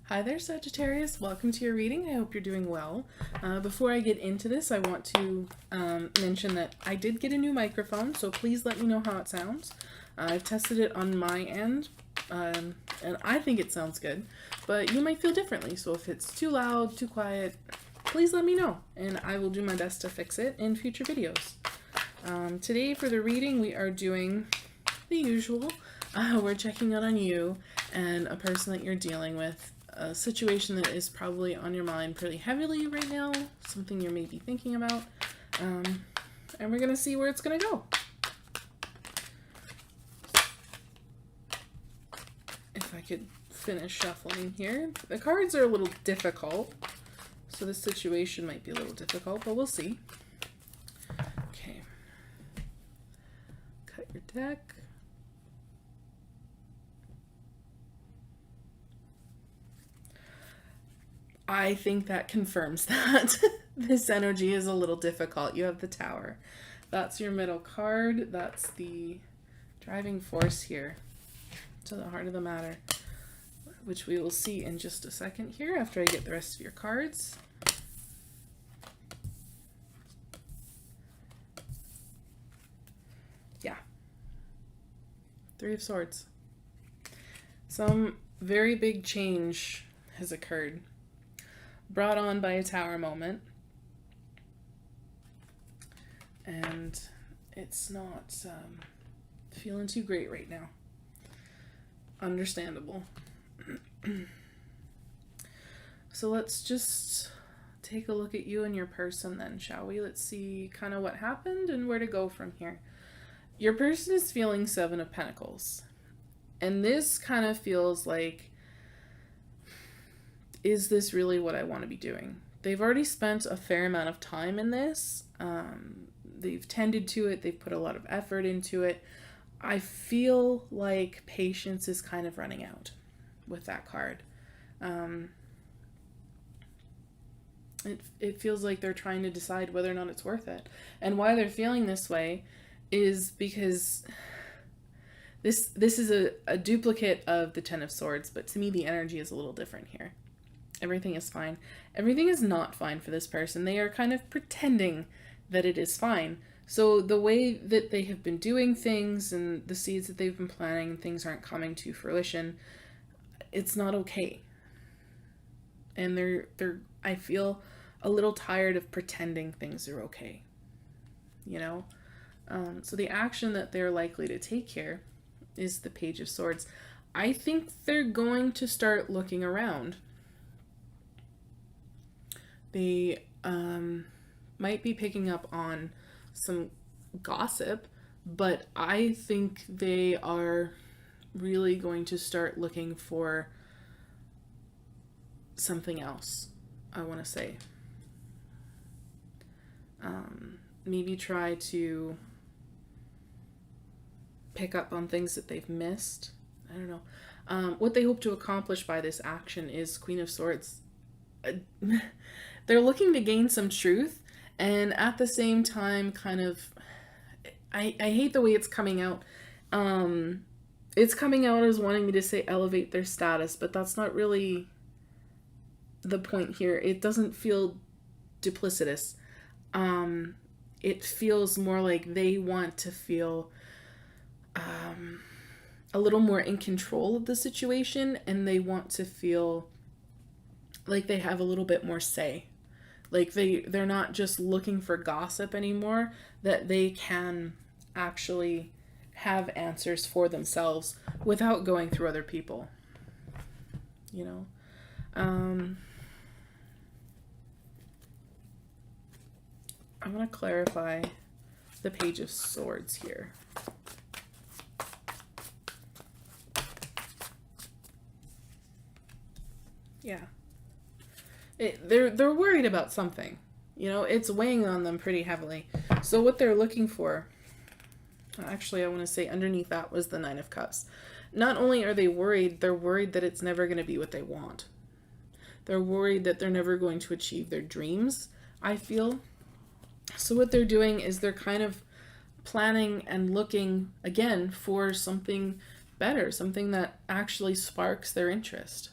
Hi there, Sagittarius. Welcome to your reading. I hope you're doing well. Before I get into this, I want to mention that I did get a new microphone, so please let me know how it sounds. I've tested it on my end, and I think it sounds good, but you might feel differently. So if it's too loud, too quiet, please let me know, and I will do my best to fix it in future videos. Today for the reading, we are doing the usual. We're checking out on you and a person that you're dealing with. A situation that is probably on your mind pretty heavily right now, something you're maybe thinking about, and we're gonna see where it's gonna go. If I could finish shuffling here. The cards are a little difficult, so this situation might be a little difficult, but we'll see. Okay. Cut your deck. I think that confirms that this energy is a little difficult. You have the Tower. That's your middle card. That's the driving force here to the heart of the matter, which we will see in just a second here after I get the rest of your cards. Yeah. Three of Swords. Some very big change has occurred, brought on by a Tower moment, and it's not feeling too great right now. Understandable. So let's just take a look at you and your person then, shall we? Let's see kind of what happened and where to go from here. Your person is feeling Seven of Pentacles, and this kind of feels like, is this really what I want to be doing? They've already spent a fair amount of time in this. They've tended to it. They've put a lot of effort into it. I feel like patience is kind of running out with that card. It feels like they're trying to decide whether or not it's worth it. And why they're feeling this way is because this is a duplicate of the Ten of Swords, but to me the energy is a little different here. Everything is fine. Everything is not fine for this person. They are kind of pretending that it is fine. So the way that they have been doing things and the seeds that they've been planting, things aren't coming to fruition. It's not okay. And I feel a little tired of pretending things are okay. You know? So the action that they're likely to take here is the Page of Swords. I think they're going to start looking around. They might be picking up on some gossip, but I think they are really going to start looking for something else, I want to say. Maybe try to pick up on things that they've missed. I don't know. What they hope to accomplish by this action is Queen of Swords. They're looking to gain some truth, and at the same time kind of, I hate the way it's coming out. It's coming out as wanting me to say elevate their status, but that's not really the point here. It doesn't feel duplicitous. It feels more like they want to feel a little more in control of the situation, and they want to feel like they have a little bit more say. Like they're not just looking for gossip anymore, that they can actually have answers for themselves without going through other people. You know? I want to clarify the Page of Swords here. Yeah. They're worried about something. You know, it's weighing on them pretty heavily. So what they're looking for, actually I want to say underneath that was the Nine of Cups. Not only are they worried, they're worried that it's never going to be what they want. They're worried that they're never going to achieve their dreams, I feel. So what they're doing is they're kind of planning and looking, again, for something better, something that actually sparks their interest.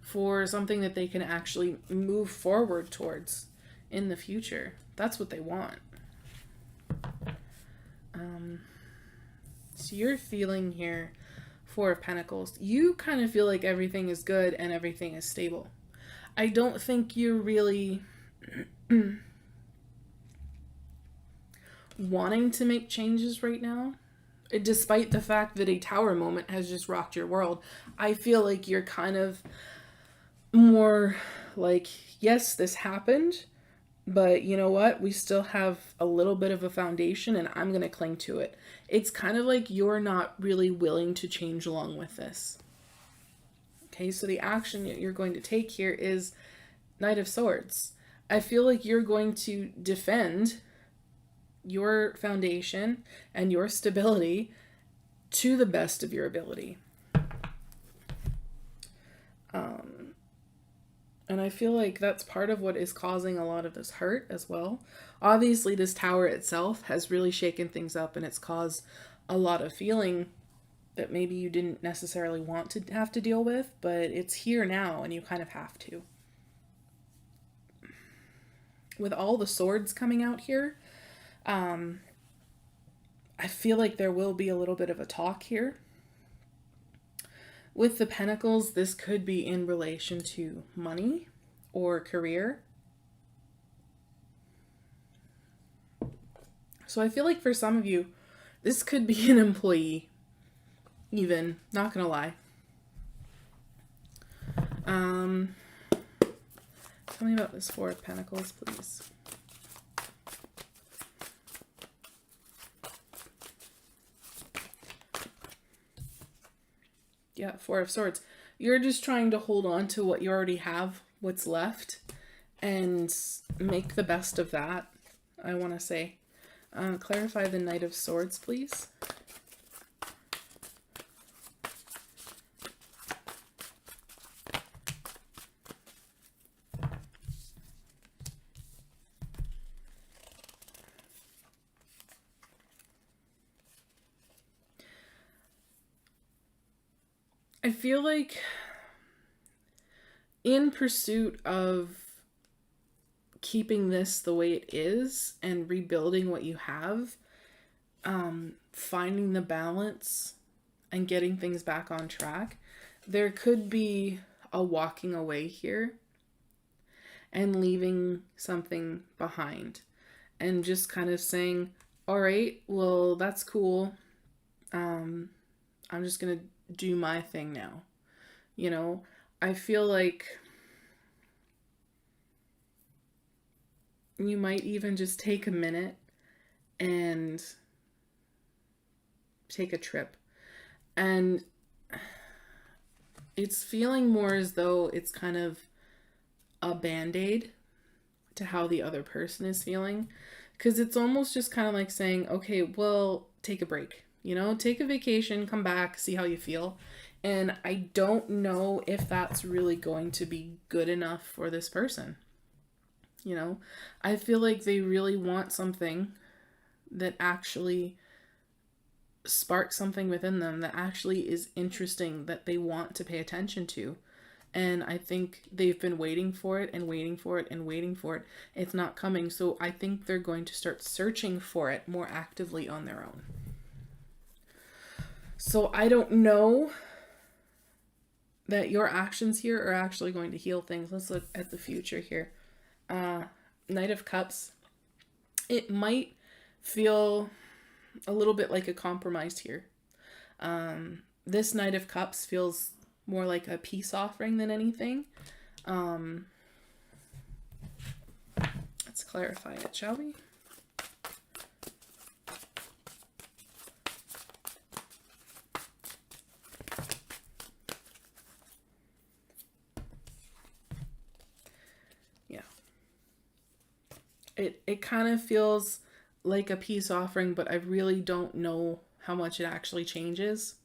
for something that they can actually move forward towards in the future. That's what they want. So you're feeling here, Four of Pentacles. You kind of feel like everything is good and everything is stable. I don't think you're really wanting to make changes right now. Despite the fact that a tower moment has just rocked your world, I feel like you're kind of more like, yes, this happened, but you know what? We still have a little bit of a foundation and I'm going to cling to it. It's kind of like you're not really willing to change along with this. Okay, so the action that you're going to take here is Knight of Swords. I feel like you're going to defend your foundation and your stability to the best of your ability. And I feel like that's part of what is causing a lot of this hurt as well. Obviously, this tower itself has really shaken things up and it's caused a lot of feeling that maybe you didn't necessarily want to have to deal with, but it's here now and you kind of have to. With all the swords coming out here, I feel like there will be a little bit of a talk here. With the Pentacles, this could be in relation to money or career. So I feel like for some of you, this could be an employee, even, not gonna lie. Tell me about this Four of Pentacles, please. Yeah, Four of Swords. You're just trying to hold on to what you already have, what's left, and make the best of that, I want to say. Clarify the Knight of Swords, please. I feel like in pursuit of keeping this the way it is and rebuilding what you have, finding the balance and getting things back on track, there could be a walking away here and leaving something behind and just kind of saying, all right, well, that's cool. I'm just going to do my thing now. You know, I feel like you might even just take a minute and take a trip. And it's feeling more as though it's kind of a band-aid to how the other person is feeling. Because it's almost just kind of like saying, okay, well, take a break. You know, take a vacation, come back, see how you feel. And I don't know if that's really going to be good enough for this person. You know, I feel like they really want something that actually sparks something within them that actually is interesting, that they want to pay attention to. And I think they've been waiting for it and waiting for it and waiting for it. It's not coming. So I think they're going to start searching for it more actively on their own. So I don't know that your actions here are actually going to heal things. Let's look at the future here. Knight of Cups. It might feel a little bit like a compromise here. This Knight of Cups feels more like a peace offering than anything. Let's clarify it, shall we? It kind of feels like a peace offering, but I really don't know how much it actually changes.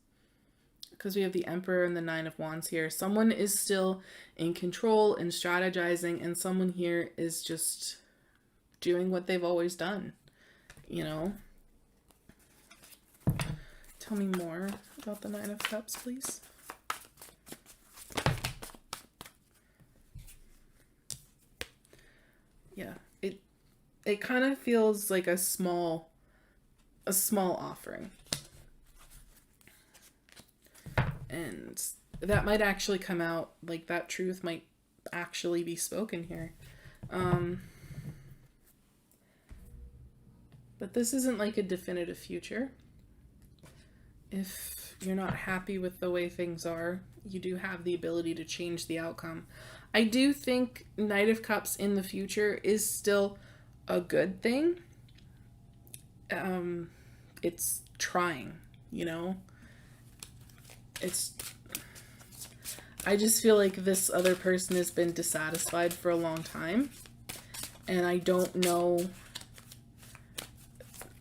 Because we have the Emperor and the Nine of Wands here. Someone is still in control and strategizing, and someone here is just doing what they've always done, you know? Tell me more about the Nine of Cups, please. Yeah. It kind of feels like a small offering. And that might actually come out, like that truth might actually be spoken here. But this isn't like a definitive future. If you're not happy with the way things are, you do have the ability to change the outcome. I do think Knight of Cups in the future is still a good thing. It's trying, you know? I just feel like this other person has been dissatisfied for a long time, and I don't know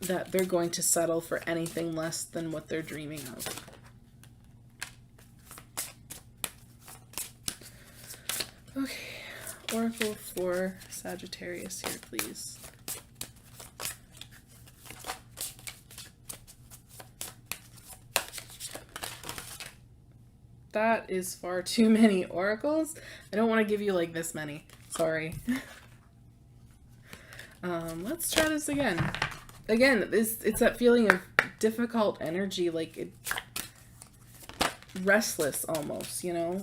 that they're going to settle for anything less than what they're dreaming of. Okay, Oracle for Sagittarius here, please. That is far too many oracles. I don't want to give you like this many. Sorry. Let's try this again. Again, it's that feeling of difficult energy, like restless almost, you know?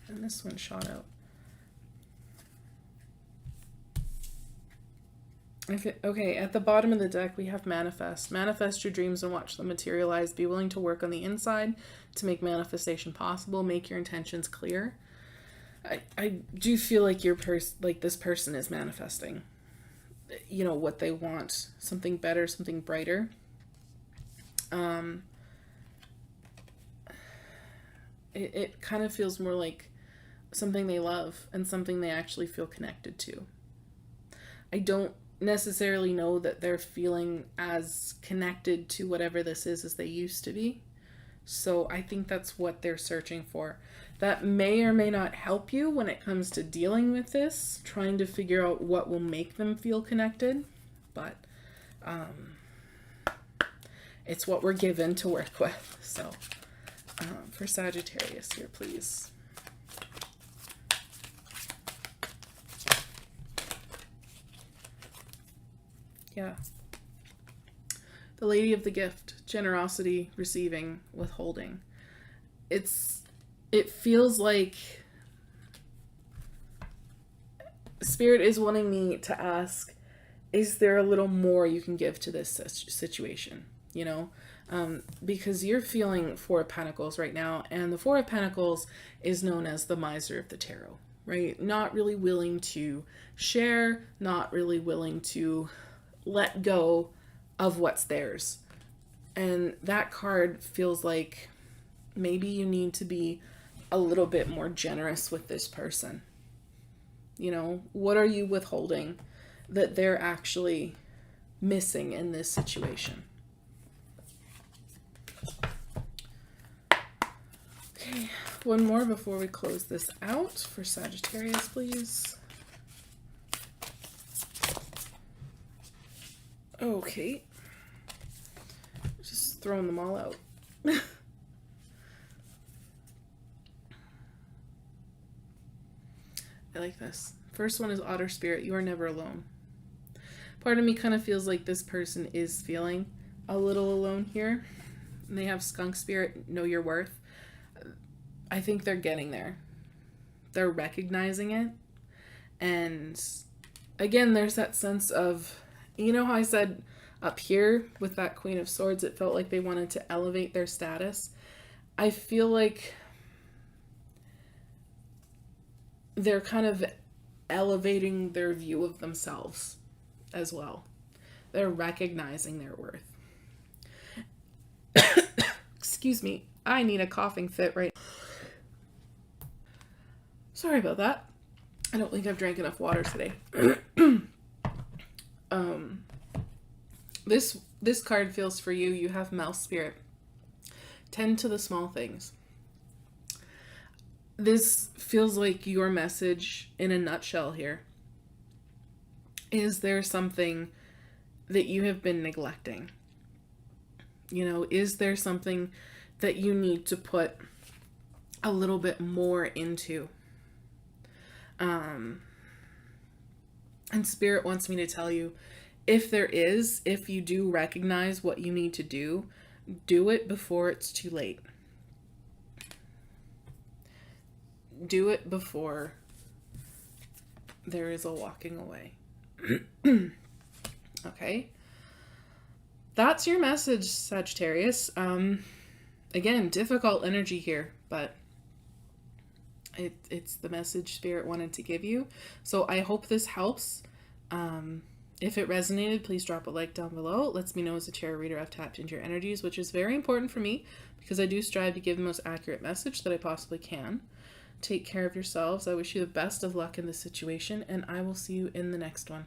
And this one shot out. Okay, at the bottom of the deck, we have manifest. Manifest your dreams and watch them materialize. Be willing to work on the inside to make manifestation possible. Make your intentions clear. I do feel like this person is manifesting, you know, what they want. Something better, something brighter. It kind of feels more like something they love and something they actually feel connected to. I don't necessarily know that they're feeling as connected to whatever this is as they used to be. So I think that's what they're searching for. That may or may not help you when it comes to dealing with this, trying to figure out what will make them feel connected. But it's what we're given to work with. So for Sagittarius here, please. Yeah. The Lady of the Gift, generosity, receiving, withholding. It feels like Spirit is wanting me to ask, is there a little more you can give to this situation? You know, because you're feeling Four of Pentacles right now, and the Four of Pentacles is known as the miser of the tarot, right? Not really willing to share, not really willing to let go of what's theirs. And that card feels like maybe you need to be a little bit more generous with this person. You know, what are you withholding that they're actually missing in this situation? Okay, one more before we close this out for Sagittarius, please. Okay. Just throwing them all out. I like this. First one is Otter Spirit. You are never alone. Part of me kind of feels like this person is feeling a little alone here. And they have Skunk Spirit, know your worth. I think they're getting there. They're recognizing it. And again, there's that sense of, you know how I said up here with that Queen of Swords, it felt like they wanted to elevate their status. I feel like they're kind of elevating their view of themselves as well. They're recognizing their worth. Excuse me. I need a coughing fit right now. Sorry about that. I don't think I've drank enough water today. This card feels for you. You have Mouse Spirit. Tend to the small things. This feels like your message in a nutshell here. Is there something that you have been neglecting? You know, is there something that you need to put a little bit more into? And Spirit wants me to tell you, if you do recognize what you need to do it before it's too late. Do it before there is a walking away. Okay? That's your message, Sagittarius. Again, difficult energy here, but it's the message Spirit wanted to give you. So I hope this helps. If it resonated, please drop a like down below. It lets me know as a tarot reader I've tapped into your energies, which is very important for me because I do strive to give the most accurate message that I possibly can. Take care of yourselves. I wish you the best of luck in this situation, and I will see you in the next one.